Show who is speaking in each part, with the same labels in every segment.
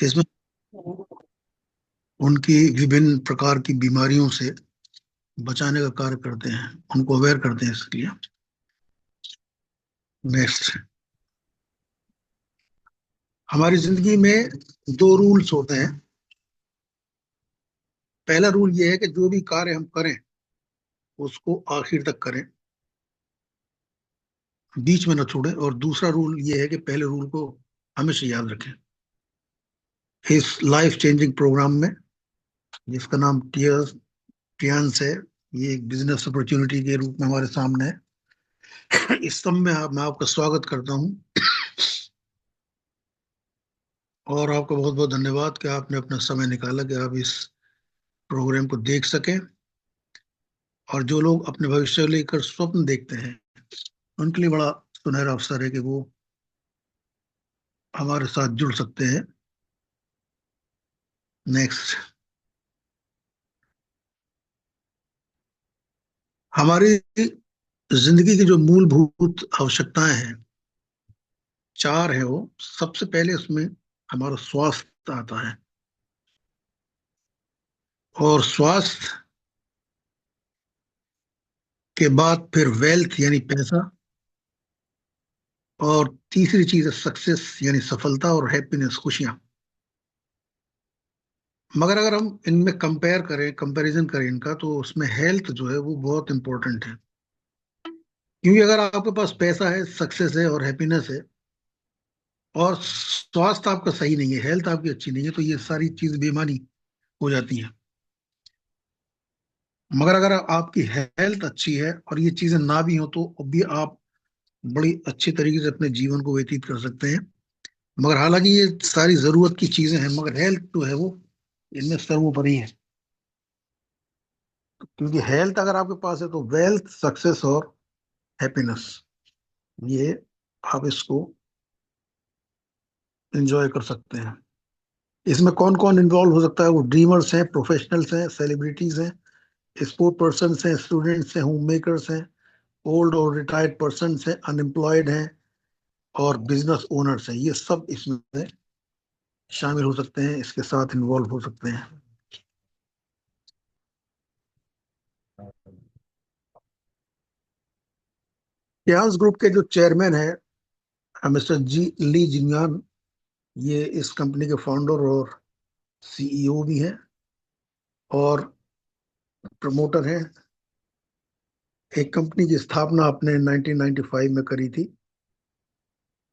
Speaker 1: इसमें उनकी विभिन्न प्रकार की बीमारियों से बचाने का कार्य करते हैं, उनको अवेयर करते हैं इसके लिए। नेक्स्ट, हमारी जिंदगी में दो रूल्स होते हैं। पहला रूल ये है कि जो भी कार्य हम करें उसको आखिर तक करें, बीच में न छोड़ें। और दूसरा रूल ये है कि पहले रूल को हमेशा याद रखें। इस लाइफ चेंजिंग प्रोग्राम में, जिसका नाम टियान्स है, ये एक बिजनेस अपॉर्चुनिटी के रूप में हमारे सामने है। इस सब में मैं आपका स्वागत करता हूँ और आपका बहुत बहुत धन्यवाद कि आपने अपना समय निकाला कि आप इस प्रोग्राम को देख सकें। और जो लोग अपने भविष्य को लेकर स्वप्न देखते हैं, उनके लिए बड़ा सुनहरा अवसर है कि वो हमारे साथ जुड़ सकते हैं। नेक्स्ट, हमारी जिंदगी की जो मूलभूत आवश्यकताएं हैं, चार है वो। सबसे पहले उसमें हमारा स्वास्थ्य आता है, और स्वास्थ्य के बाद फिर वेल्थ यानी पैसा, और तीसरी चीज है सक्सेस यानी सफलता, और हैप्पीनेस खुशियां। मगर अगर हम इनमें कंपैरिजन करें इनका, तो उसमें हेल्थ जो है वो बहुत इंपॉर्टेंट है। क्योंकि अगर आपके पास पैसा है, सक्सेस है और हैप्पीनेस है, और स्वास्थ्य आपका सही नहीं है, हेल्थ आपकी अच्छी नहीं है, तो ये सारी चीज बेमानी हो जाती है। मगर अगर आपकी हेल्थ अच्छी है और ये चीजें ना भी हो, तो भी आप बड़ी अच्छी तरीके से अपने जीवन को व्यतीत कर सकते हैं। मगर हालांकि ये सारी जरूरत की चीजें हैं, मगर हेल्थ जो है वो इनमें सर्वोपरि है। क्योंकि हेल्थ अगर आपके पास है तो वेल्थ, सक्सेस और हैप्पीनेस, ये आप इसको एंजॉय कर सकते हैं। इसमें कौन कौन इन्वॉल्व हो सकता है? वो ड्रीमर्स हैं, प्रोफेशनल्स हैं, सेलिब्रिटीज हैं, स्पोर्ट पर्सन हैं, स्टूडेंट्स हैं, होम मेकर्स हैं, ओल्ड और रिटायर्ड पर्सन हैं, अनएम्प्लॉयड हैं, और बिजनेस ओनर्स हैं। ये सब इसमें शामिल हो सकते हैं, इसके साथ इन्वॉल्व हो सकते हैं। यास ग्रुप के जो चेयरमैन है मिस्टर जी ली जिंगान, ये इस कंपनी के फाउंडर और सीईओ भी हैं और प्रमोटर हैं। एक कंपनी की स्थापना आपने 1995 में करी थी,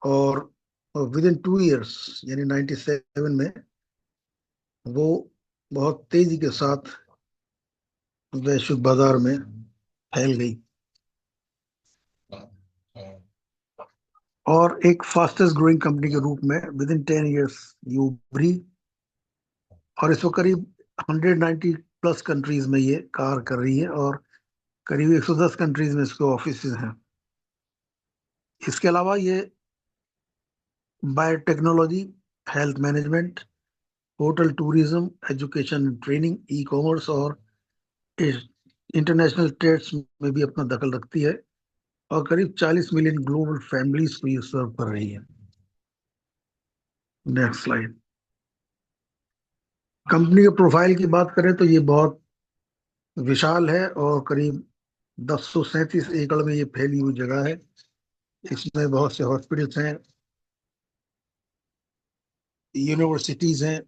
Speaker 1: और विद इन 2 इयर्स यानी 97 में वो बहुत तेजी के साथ वैश्विक बाजार में फैल गई, और एक फास्टेस्ट ग्रोइंग कंपनी के रूप में विद इन 10 इयर्स ये उभरी। और इस वक्त करीब 190 प्लस कंट्रीज में ये कार्य कर रही है, और करीब 110 कंट्रीज में इसके ऑफिस हैं। इसके अलावा ये biotechnology, health management, hotel tourism, education training, e commerce और इंटरनेशनल ट्रेड्स में भी अपना दखल रखती है, और करीब 40 मिलियन ग्लोबल फैमिलीज को ये सर्व कर रही है। Next slide. कंपनी के प्रोफाइल की बात करें तो ये बहुत विशाल है, और करीब 1037 एकड़ में ये फैली हुई जगह है। इसमें बहुत से हॉस्पिटल्स हैं, यूनिवर्सिटीज हैं,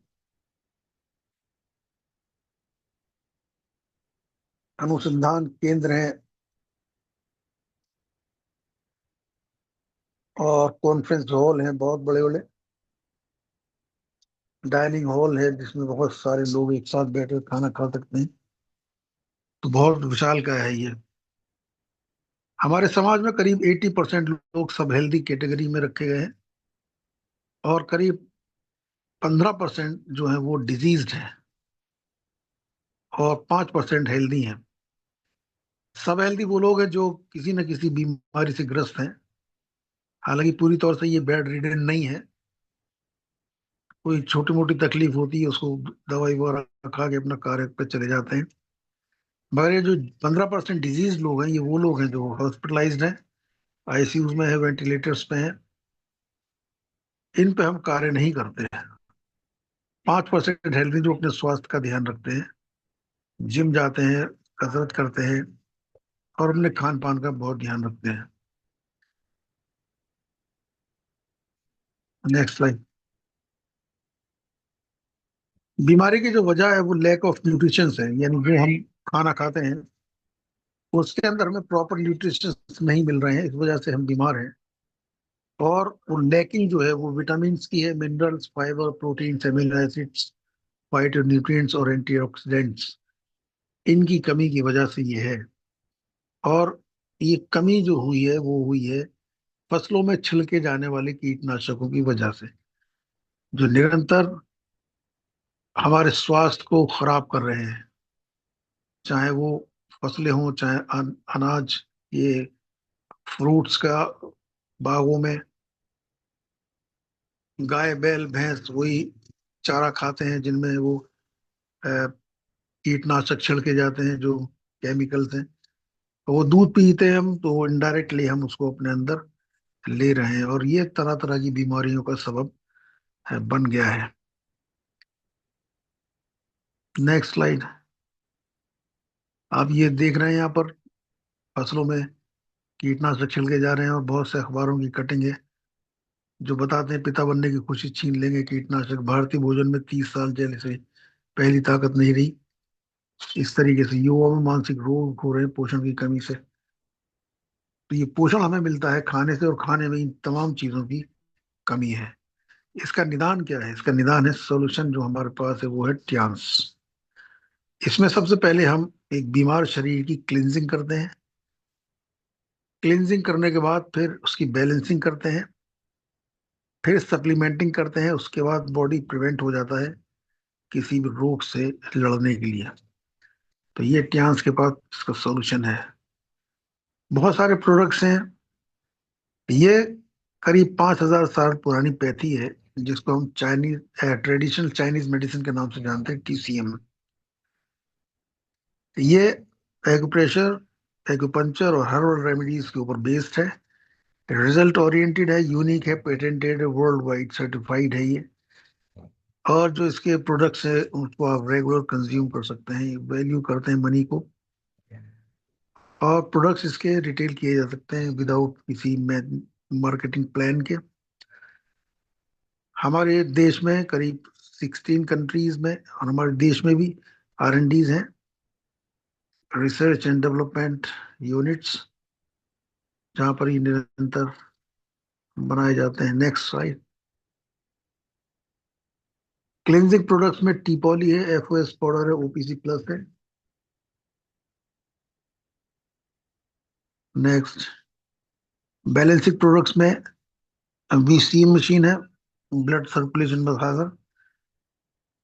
Speaker 1: अनुसंधान केंद्र हैं, और कॉन्फ्रेंस हॉल हैं बहुत बड़े बड़े, डाइनिंग हॉल है जिसमें बहुत सारे लोग एक साथ बैठकर खाना खा सकते हैं। तो बहुत विशाल का है ये। हमारे समाज में करीब 80% लोग सब हेल्दी कैटेगरी में रखे गए हैं, और करीब 15% जो है वो डिजीज्ड है, और 5% हेल्दी हैं। सब हेल्दी वो लोग हैं जो किसी न किसी बीमारी से ग्रस्त हैं। हालांकि पूरी तौर से ये बेड रिडन नहीं है, कोई छोटी मोटी तकलीफ होती है उसको दवाई वगैरह खा के अपना कार्य पे चले जाते हैं। मगर ये जो 15% डिजीज लोग हैं, ये वो लोग हैं जो हॉस्पिटलाइज्ड हैं, आईसीयू में है, वेंटिलेटर्स पे हैं। इन पे हम कार्य नहीं करते हैं। 5% हेल्थी जो अपने स्वास्थ्य का ध्यान रखते हैं, जिम जाते हैं, कसरत करते हैं और अपने खान पान का बहुत ध्यान रखते हैं। Next slide. बीमारी की जो वजह है वो लैक ऑफ न्यूट्रिशन है, यानी जो हम खाना खाते हैं उसके अंदर हमें प्रॉपर न्यूट्रिशन नहीं मिल रहे हैं, इस वजह से हम बीमार हैं। और वो लैकिंग जो है वो विटामिन की है, minerals, fibre, protein, amino acids, phyto nutrients और एंटीऑक्सीडेंट्स, इनकी कमी की वजह से ये है। और ये कमी जो हुई है वो हुई है फसलों में छिड़के जाने वाले कीटनाशकों की वजह से, जो निरंतर हमारे स्वास्थ्य को खराब कर रहे हैं। चाहे वो फसलें हों, चाहे अनाज, ये फ्रूट्स का बागों में गाय बैल भैंस वही चारा खाते हैं जिनमें वो अ, कीटनाशक छिड़के जाते हैं, जो केमिकल्स हैं। तो वो दूध पीते हैं हम, तो इनडायरेक्टली हम उसको अपने अंदर ले रहे हैं और ये तरह तरह की बीमारियों का सबब बन गया है। Next slide. आप ये देख रहे हैं यहाँ पर फसलों में कीटनाशक छिड़के जा रहे हैं और बहुत से अखबारों की कटिंग है जो बताते हैं पिता बनने की खुशी छीन लेंगे कीटनाशक, भारतीय भोजन में 30 साल जेल से पहली ताकत नहीं रही। इस तरीके से युवाओं में मानसिक रोग हो रहे हैं पोषण की कमी से। तो ये पोषण हमें मिलता है खाने से और खाने में इन तमाम चीजों की कमी है। इसका निदान क्या है? इसका निदान है, सॉल्यूशन जो हमारे पास है वो है ट्यांस। इसमें सबसे पहले हम एक बीमार शरीर की क्लिनजिंग करते हैं। क्लिनजिंग करने के बाद फिर उसकी बैलेंसिंग करते हैं, फिर सप्लीमेंटिंग करते हैं। उसके बाद बॉडी प्रिवेंट हो जाता है किसी भी रोग से लड़ने के लिए। तो ये ट्यांस के पास इसका सॉल्यूशन है। बहुत सारे प्रोडक्ट्स हैं। ये करीब 5,000 साल पुरानी पैथी है जिसको हम चाइनीज ट्रेडिशनल चाइनीज मेडिसिन के नाम से जानते हैं, TCM। ये एक्यूप्रेशर, एक्यूपंक्चर और हर्बल रेमेडीज के ऊपर बेस्ड है। रिजल्ट ओरिएंटेड है, यूनिक है, पेटेंटेड है, वर्ल्ड वाइड सर्टिफाइड है ये। और जो इसके प्रोडक्ट्स है उसको आप रेगुलर कंज्यूम कर सकते हैं, वैल्यू करते हैं मनी को। और प्रोडक्ट्स इसके रिटेल किए जा सकते हैं विदाउट किसी मार्केटिंग प्लान के। हमारे देश में करीब 16 कंट्रीज में और हमारे देश में भी R&Ds हैं, रिसर्च एंड डेवलपमेंट यूनिट्स, जहाँ पर ये निरंतर बनाए जाते हैं। Next slide. क्लिनजिंग प्रोडक्ट्स में टीपॉली है, FOS पाउडर है, OPC प्लस है। नेक्स्ट। बैलेंसिंग प्रोडक्ट्स में VCM मशीन है, ब्लड सर्कुलेशन बढ़ाकर।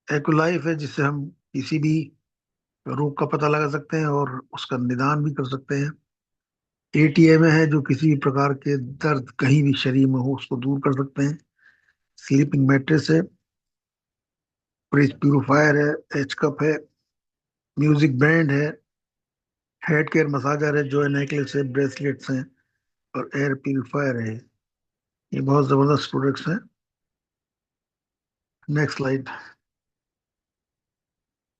Speaker 1: एक्लाइफ है जिससे हम किसी भी रोग का पता लगा सकते हैं और उसका निदान भी कर सकते हैं। ATM है जो किसी भी प्रकार के दर्द कहीं भी शरीर में हो उसको दूर कर सकते हैं। स्लीपिंग मैट्रेस है, फ्रिज प्यूरिफायर है, एच कप है, म्यूजिक बैंड है, हेड केयर मसाजर है, जो नेकलेस है, ब्रेसलेट्स हैं और एयर प्यूरिफायर है। ये बहुत जबरदस्त प्रोडक्ट्स हैं। Next slide.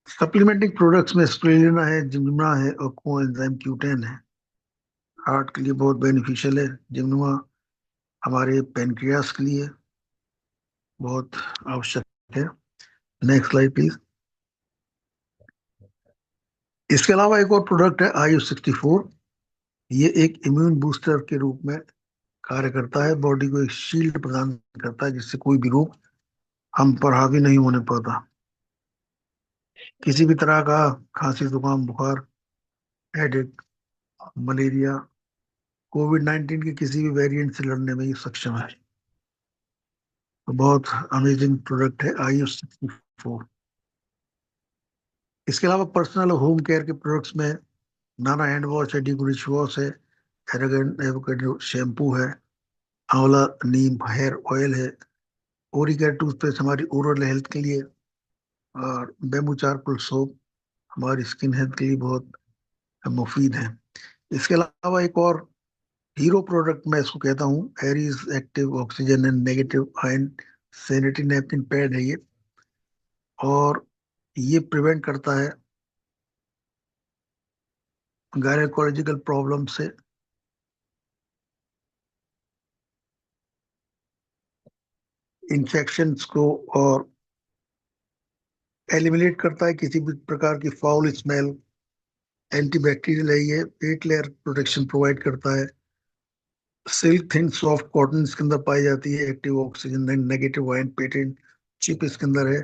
Speaker 1: सप्लीमेंटिंग प्रोडक्ट्स में स्पिरुलिना है, जिम्नुमा है और कोएंजाइम Q10 है। हार्ट के लिए बहुत बेनिफिशियल है जिम्नुमा, हमारे पेनक्रियास के लिए बहुत आवश्यक है। Next slide please. इसके अलावा एक और प्रोडक्ट है IU64। ये एक इम्यून बूस्टर के रूप में कार्य करता है, बॉडी को एक शील्ड प्रदान करता है जिससे कोई भी रोग हम पर हावी नहीं होने पाता। किसी भी तरह का खांसी, जुकाम, बुखार, हेडेक, मलेरिया, COVID-19 के किसी भी वेरिएंट से लड़ने में ये सक्षम है। तो बहुत अमेजिंग प्रोडक्ट है IU64। इसके अलावा पर्सनल होम केयर के प्रोडक्ट्स में नाना हैंड वॉश है, डी डिश वॉश है, एरोगेंट एवोकेडो शैम्पू है, आंवला नीम हेयर ऑयल है, ओरी केयर टूथपेस्ट हमारी ओरल हेल्थ के लिए, और बेम्बू चारकोल सोप हमारी स्किन हेल्थ के लिए बहुत मुफीद है। इसके अलावा एक और हीरो प्रोडक्ट मैं इसको कहता हूँ, Aries active oxygen and negative ion sanitary napkin pad है ये। और ये प्रिवेंट करता है गायनेकोलॉजिकल प्रॉब्लम से, इन्फेक्शंस को, और एलिमिनेट करता है किसी भी प्रकार की फाउल स्मेल। एंटीबैक्टीरियल है ये, 8 लेयर प्रोटेक्शन प्रोवाइड करता है। सिल्क थिन सॉफ्ट कॉटन इसके अंदर पाई जाती है। Active oxygen negative ion patent chip इसके अंदर है।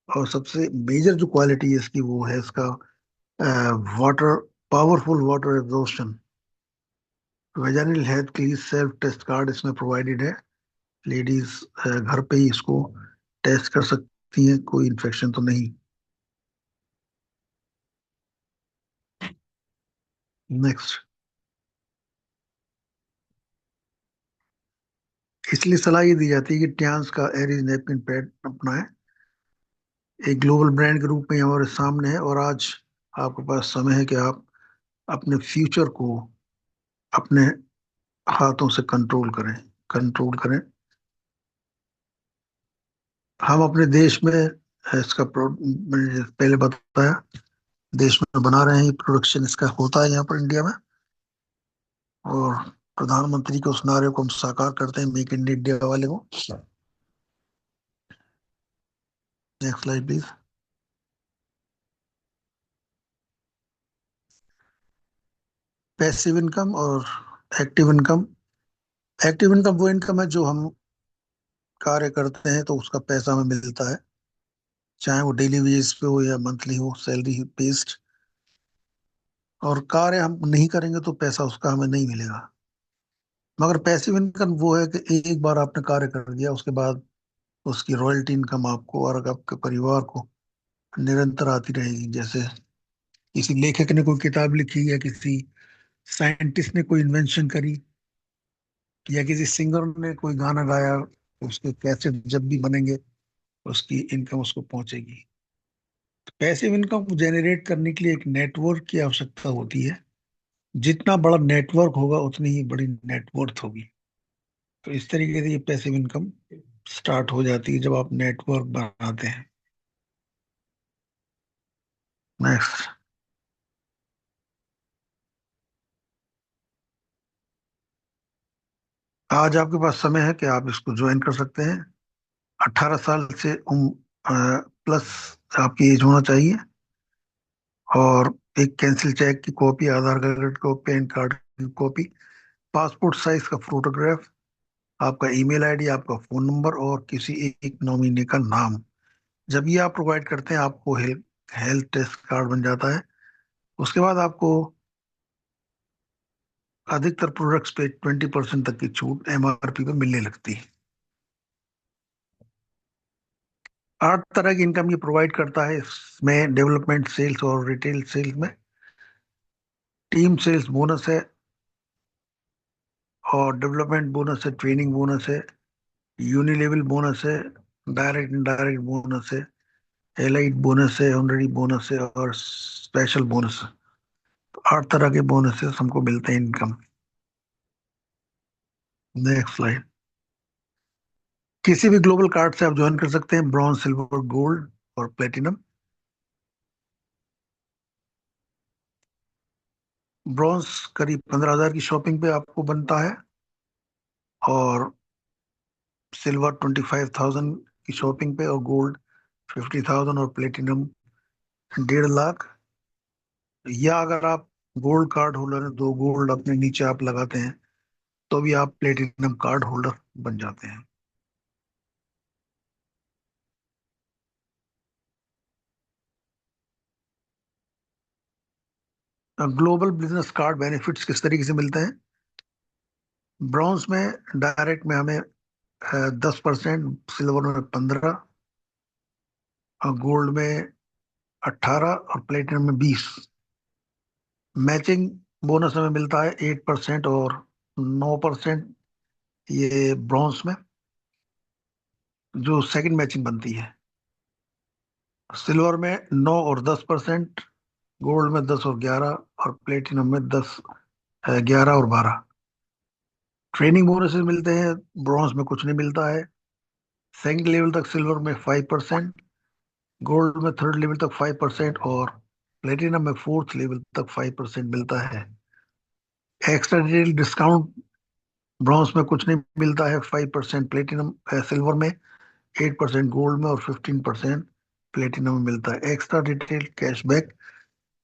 Speaker 1: और सबसे मेजर जो क्वालिटी है इसकी वो है इसका water, powerful water absorption. Vaginal health के लिए सेल्फ टेस्ट कार्ड इसमें प्रोवाइडेड है। लेडीज घर पे ही इसको टेस्ट कर सकती हैं, कोई इन्फेक्शन तो नहीं। नेक्स्ट। इसलिए सलाह ये दी जाती है कि ट्यान्स का एरिज नेपकिन पैड अपनाएं। एक ग्लोबल ब्रांड के रूप में ये हमारे सामने है, और आज आपके पास समय है कि आप अपने फ्यूचर को अपने हाथों से कंट्रोल करें। हम अपने देश में इसका मैंने पहले बताया, देश में बना रहे हैं। ये प्रोडक्शन इसका होता है यहाँ पर इंडिया में, और प्रधानमंत्री के उस नारे को हम साकार करते हैं, मेक इन इंडिया वाले को। Next slide please. Passive income और एक्टिव इनकम। एक्टिव इनकम वो इनकम है जो हम कार्य करते हैं तो उसका पैसा हमें मिलता है, चाहे वो डेली वेजेस पे हो या मंथली हो, सैलरी बेस्ड। और कार्य हम नहीं करेंगे तो पैसा उसका हमें नहीं मिलेगा। मगर पैसिव इनकम वो है कि एक बार आपने कार्य कर दिया, उसके बाद उसकी रॉयल्टी इनकम आपको और आपके परिवार को निरंतर आती रहेगी। जैसे किसी लेखक ने कोई किताब लिखी, या किसी साइंटिस्ट ने कोई इन्वेंशन करी, या किसी सिंगर ने कोई गाना गाया, उसके कैसेट जब भी बनेंगे उसकी इनकम उसको पहुंचेगी। पैसिव इनकम को जनरेट करने के लिए एक नेटवर्क की आवश्यकता होती है। जितना बड़ा नेटवर्क होगा उतनी ही बड़ी नेटवर्थ होगी। तो इस तरीके से ये पैसिव इनकम स्टार्ट हो जाती है जब आप नेटवर्क बनाते हैं। नेक्स्ट। आज आपके पास समय है कि आप इसको ज्वाइन कर सकते हैं। 18 साल से प्लस आपकी एज होना चाहिए, और एक कैंसिल चेक की कॉपी, आधार कार्ड को, पैन कार्ड की कॉपी, पासपोर्ट साइज का फोटोग्राफ, आपका ईमेल आईडी, आपका फोन नंबर, और किसी एक नॉमिनी का नाम। जब ये आप प्रोवाइड करते हैं आपको हेल्थ हेल्थ टेस्ट कार्ड बन जाता है। उसके बाद आपको अधिकतर प्रोडक्ट्स पे 20% तक की छूट एमआरपी पे मिलने लगती है। 8 तरह की इनकम ये प्रोवाइड करता है। इसमें डेवलपमेंट सेल्स और रिटेल सेल्स में टीम सेल्स बोनस है, और डेवलपमेंट बोनस है, ट्रेनिंग बोनस है, यूनिलेवल बोनस है, डायरेक्ट इनडायरेक्ट बोनस है, एलाइड बोनस है, ऑनररी बोनस है, और स्पेशल बोनस है। तो 8 तरह के बोनसेस हमको मिलते हैं इनकम। Next slide. किसी भी ग्लोबल कार्ड से आप ज्वाइन कर सकते हैं, ब्रॉन्ज, सिल्वर, गोल्ड और प्लेटिनम। ब्रॉन्ज करीब 15,000 की शॉपिंग पे आपको बनता है, और सिल्वर 25,000 की शॉपिंग पे, और गोल्ड 50,000, और प्लेटिनम 1.5 लाख। या अगर आप गोल्ड कार्ड होल्डर हैं, 2 गोल्ड अपने नीचे आप लगाते हैं, तो भी आप प्लेटिनम कार्ड होल्डर बन जाते हैं। ग्लोबल बिजनेस कार्ड बेनिफिट्स किस तरीके से मिलते हैं? ब्रॉन्ज में डायरेक्ट में हमें 10%, सिल्वर में 15, और गोल्ड में 18, और प्लेटिनम में 20। मैचिंग बोनस हमें मिलता है 8% और 9%, ये ब्रॉन्ज में जो सेकंड मैचिंग बनती है। सिल्वर में 9 और 10%, गोल्ड में 10 और 11, और प्लेटिनम में 10, 11 और 12। ट्रेनिंग बोनसेस मिलते हैं, ब्रॉन्ज में कुछ नहीं मिलता है। सेकंड लेवल तक सिल्वर में 5%, गोल्ड में थर्ड लेवल तक 5% और प्लेटिनम में फोर्थ लेवल तक 5% मिलता है। एक्स्ट्रा डिटेल डिस्काउंट ब्रॉन्ज में कुछ नहीं मिलता है। 5% प्लेटिनम सिल्वर में, 8% गोल्ड में और 15% प्लेटिनम में मिलता है। एक्स्ट्रा डिटेल कैशबैक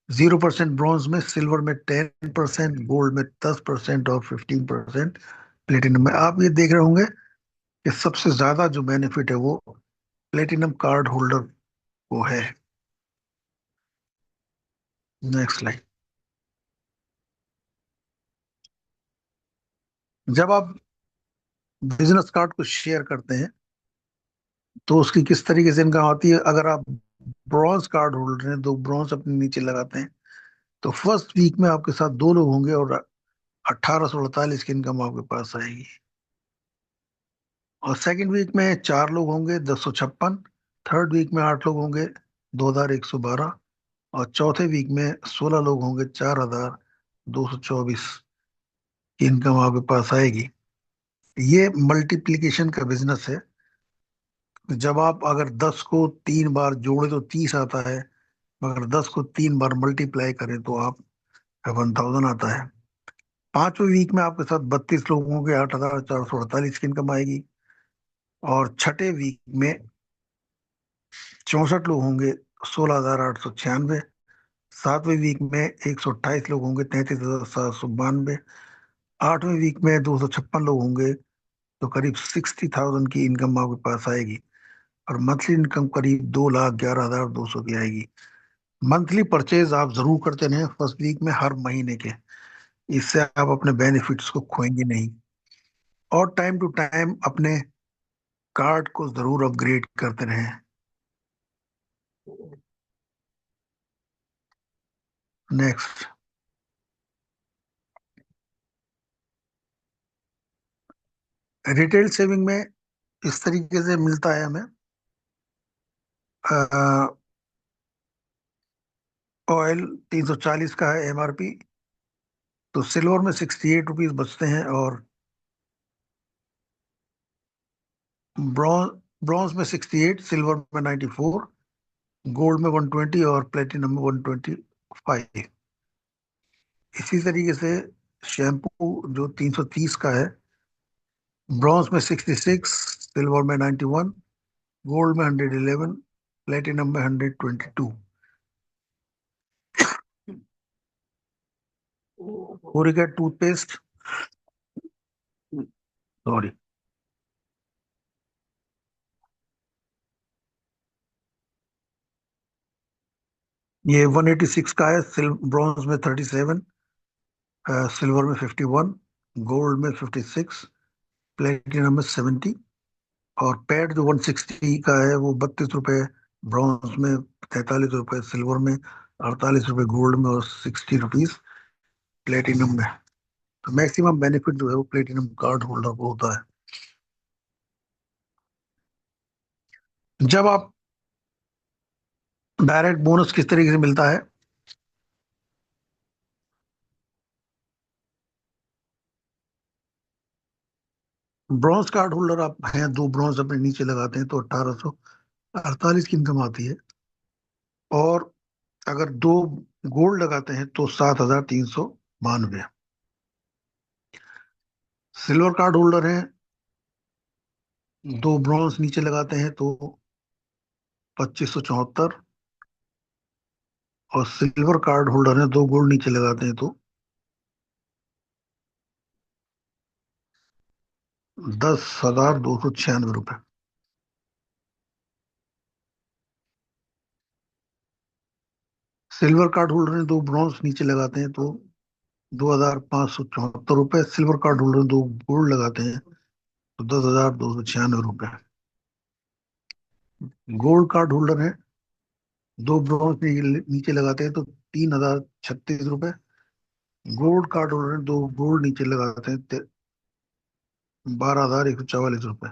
Speaker 1: 0% ब्रॉन्ज में, सिल्वर में 10%, गोल्ड में 10% और 15% प्लेटिनम में। आप ये देख रहे होंगे कि सबसे ज्यादा जो बेनिफिट है वो प्लेटिनम कार्ड होल्डर को है। Next slide. जब आप बिजनेस कार्ड को शेयर करते हैं तो उसकी किस तरीके से इनकम आती है। अगर आप ब्रॉन्ज कार्ड होल्डर हैं, दो ब्रॉन्ज अपने नीचे लगाते हैं, तो फर्स्ट वीक में आपके साथ दो लोग होंगे और 1848 की इनकम आपके पास आएगी। और सेकंड वीक में चार लोग होंगे, 1056। थर्ड वीक में आठ लोग होंगे, 2112। और चौथे वीक में 16 लोग होंगे, 4224 की इनकम आपके पास आएगी। ये मल्टीप्लिकेशन का बिजनेस है। जब आप अगर 10 को तीन बार जोड़े तो 30 आता है, मगर 10 को तीन बार मल्टीप्लाई करें तो आप 1000 आता है। पांचवें वीक में आपके साथ 32 लोग होंगे, 8448 की इनकम आएगी। और छठे वीक में 64 लोग होंगे, 16896। सातवें वीक में 128 लोग होंगे, 33,792। आठवें वीक में 256 लोग होंगे, तो करीब 60,000 की इनकम आपके पास आएगी। और मंथली इनकम करीब 2,11,200 की आएगी। मंथली परचेज आप जरूर करते रहें फर्स्ट वीक में, हर महीने के। इससे आप अपने बेनिफिट्स को खोएंगे नहीं। और टाइम टू टाइम अपने कार्ड को जरूर अपग्रेड करते रहें। नेक्स्ट। रिटेल सेविंग में इस तरीके से मिलता है हमें। ऑयल 340 का है एमआरपी, तो सिल्वर में 68 रुपीज बचते हैं। और ब्रॉन्ज ब्रॉन्ज में 68, सिल्वर में 94, गोल्ड में 120 और प्लेटिनम में 125। इसी तरीके से शैम्पू जो 330 का है, ब्रॉन्ज में 66, सिल्वर में 91, गोल्ड में 111, प्लेटिनम में 122। कोरिगेट टूथपेस्ट, सॉरी, ये 186 का है। ब्रॉन्ज में 37, सिल्वर में 51, गोल्ड में 56, प्लेटिनम में 70। और पैड जो 160 का है वो 32 रुपये, ब्रॉन्ज में 43 रुपये, सिल्वर में 48 रुपये, गोल्ड में और 60 रुपीज प्लेटिनम में। तो मैक्सिमम बेनिफिट जो है वो प्लेटिनम कार्ड होल्डर को होता है। जब आप डायरेक्ट बोनस किस तरीके से मिलता है। ब्रॉन्ज कार्ड होल्डर आप हैं, दो ब्रॉन्ज अपने नीचे लगाते हैं तो 1848 की इनकम आती है। और अगर दो गोल्ड लगाते हैं तो 7392। सिल्वर कार्ड होल्डर हैं, दो ब्रॉन्ज नीचे लगाते हैं तो 2574। और सिल्वर कार्ड होल्डर हैं, दो गोल्ड नीचे लगाते हैं तो 10,296 रुपये। सिल्वर कार्ड होल्डर हैं, दो ब्रॉन्ज नीचे लगाते हैं तो 2,574 रुपये। सिल्वर कार्ड होल्डर दो गोल्ड लगाते हैं तो 10,296 रुपये। गोल्ड कार्ड होल्डर है, दो ब्रॉन्ज नीचे लगाते हैं तो 3,036 रुपये। गोल्ड कार्ड होल्डर है, दो गोल्ड नीचे लगाते हैं 12,144 रुपये।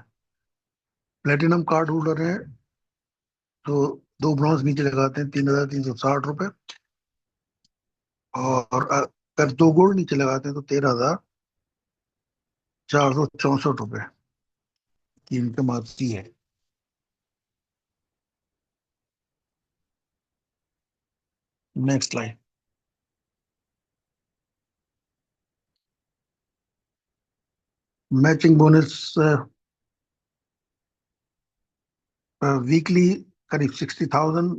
Speaker 1: प्लेटिनम कार्ड होल्डर है, तो दो ब्रॉन्ज नीचे लगाते हैं 3,360 रुपये। और अगर दो गोल्ड नीचे लगाते हैं तो 13,464 रुपये की इनकम आती है। Next line. Matching bonus weekly करीब 60,000,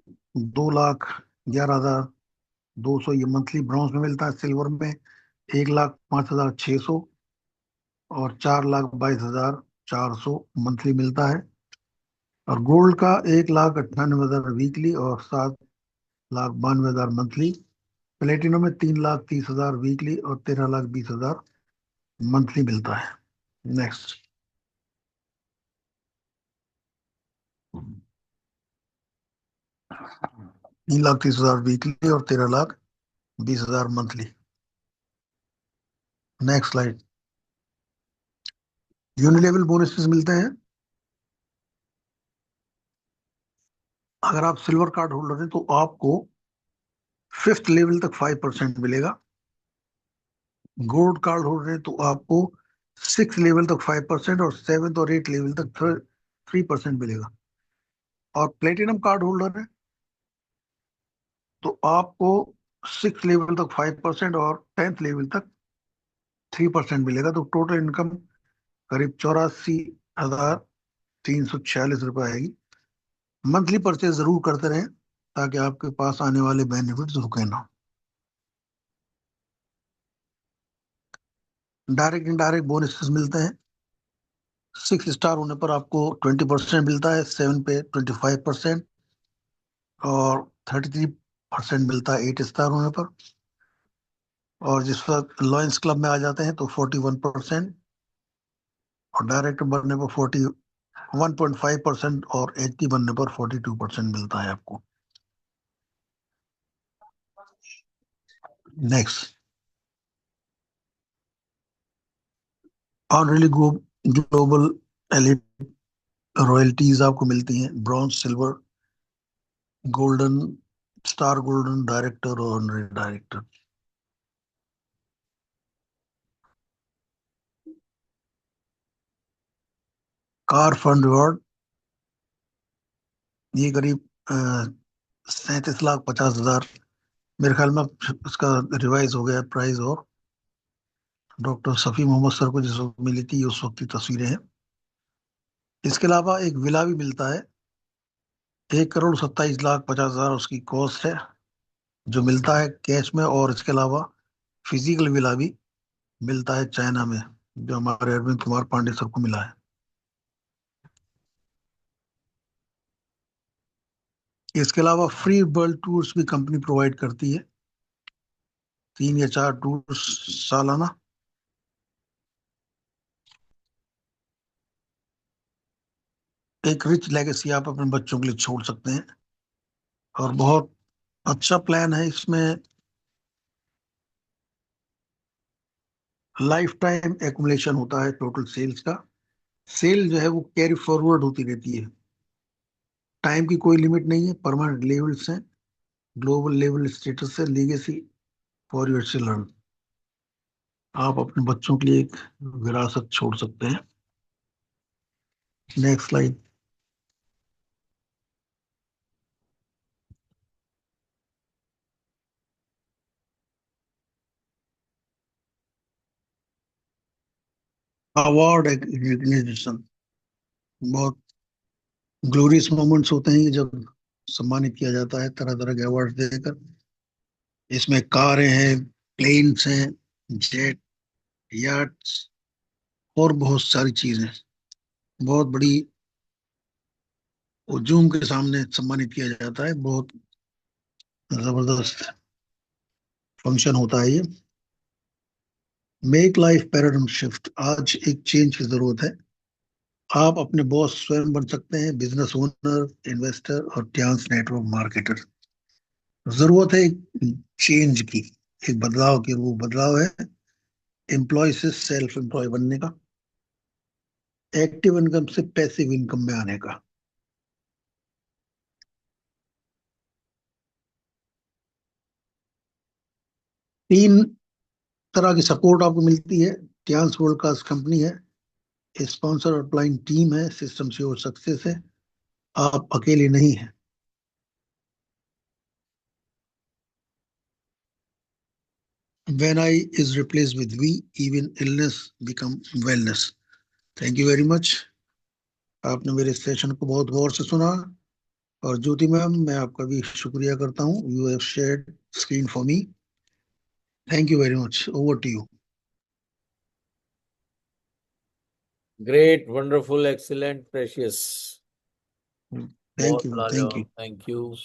Speaker 1: 2,11,200 ये मंथली ब्रॉन्ज में मिलता है। सिल्वर में 1,05,600 और 4,22,400 मंथली मिलता है। और गोल्ड का 1,98,000 वीकली और 7,92,000 मंथली। प्लेटिनम में 3,30,000 वीकली और 13,20,000 मंथली मिलता है। नेक्स्ट। 3,30,000 वीकली और 13,20,000 monthly. Next slide. Unilevel bonuses मिलते हैं। अगर आप सिल्वर कार्ड होल्डर हैं तो आपको 5th लेवल तक 5% मिलेगा। गोल्ड कार्ड होल्डर हैं तो आपको 6th लेवल तक 5% और 7th और 8th लेवल तक 3% मिलेगा। और प्लेटिनम कार्ड होल्डर है तो आपको 6th लेवल तक 5% और 10th लेवल तक 3% मिलेगा। तो टोटल इनकम करीब 84,346 रुपये आएगी। मंथली परचेज जरूर करते रहें ताकि आपके पास आने वाले बेनिफिट्स रुके ना। डायरेक्ट इनडायरेक्ट बोनसेस मिलते हैं। 6 स्टार होने पर आपको 20% मिलता है, 7 पे 25% और 33% मिलता है 8 स्टार होने पर। और जिस वक्त लॉयंस क्लब में आ जाते हैं तो 41% और डायरेक्ट बनने पर 41.5% और 80 बनने पर 42% मिलता है आपको। Next. Honorary global elite royalties आपको मिलती हैं, bronze, silver, golden, star golden, director और honorary director. Car fund reward ये करीब 37,50,000 मेरे ख्याल में अब इसका रिवाइज हो गया प्राइस। और डॉक्टर सफी मोहम्मद सर को जिस वक्त मिली थी उस वक्त की तस्वीरें हैं। इसके अलावा एक विला भी मिलता है, 1,27,50,000 उसकी कॉस्ट है, जो मिलता है कैश में। और इसके अलावा फिजिकल विला भी मिलता है चाइना में, जो हमारे अरविंद कुमार पांडे सर को मिला है। इसके अलावा फ्री वर्ल्ड टूर्स भी कंपनी प्रोवाइड करती है, 3 या 4 टूर्स सालाना। एक रिच लेगेसी आप अपने बच्चों के लिए छोड़ सकते हैं। और बहुत अच्छा प्लान है इसमें। लाइफ टाइम एक्युमुलेशन होता है टोटल सेल्स का। सेल जो है वो कैरी फॉरवर्ड होती रहती है, टाइम की कोई लिमिट नहीं है, परमानेंट लेवल्स हैं, ग्लोबल लेवल स्टेटस है, लीगेसी फॉर योर चिल्ड्रन। आप अपने बच्चों के लिए एक विरासत छोड़ सकते हैं। Next slide. अवार्ड रिकग्निशन बहुत ग्लोरियस मोमेंट्स होते हैं जब सम्मानित किया जाता है तरह तरह के अवार्ड देकर। इसमें कारें हैं, प्लेन्स हैं, जेट, याट्स और बहुत सारी चीजें। बहुत बड़ी हुजूम के सामने सम्मानित किया जाता है। बहुत जबरदस्त फंक्शन होता है ये। Make life paradigm shift. आज एक चेंज की जरूरत है। आप अपने बॉस स्वयं बन सकते हैं, बिजनेस ओनर, इन्वेस्टर और ट्रांस नेटवर्क मार्केटर। जरूरत है एक चेंज की, एक बदलाव की। वो बदलाव है एम्प्लॉय से सेल्फ एम्प्लॉय बनने का, एक्टिव इनकम से पैसिव इनकम में आने का। 3 तरह की सपोर्ट आपको मिलती है। ट्रांस वर्ल्ड क्लास कंपनी है, स्पॉन्सर और अप्लाइंग टीम है, सिस्टम श्योर सक्सेस है, आप अकेले नहीं हैं। When I is replaced with we, even illness become wellness. Thank you very much. आपने मेरे सेशन को बहुत गौर से सुना। और ज्योति मैम, मैं आपका भी शुक्रिया करता हूँ। You have shared screen for me. Thank you very much. Over to you.
Speaker 2: Great, wonderful, excellent, precious.
Speaker 1: Thank
Speaker 2: बहुत
Speaker 1: यू, थैंक
Speaker 2: लाजवाब,
Speaker 1: यू।
Speaker 2: thank you.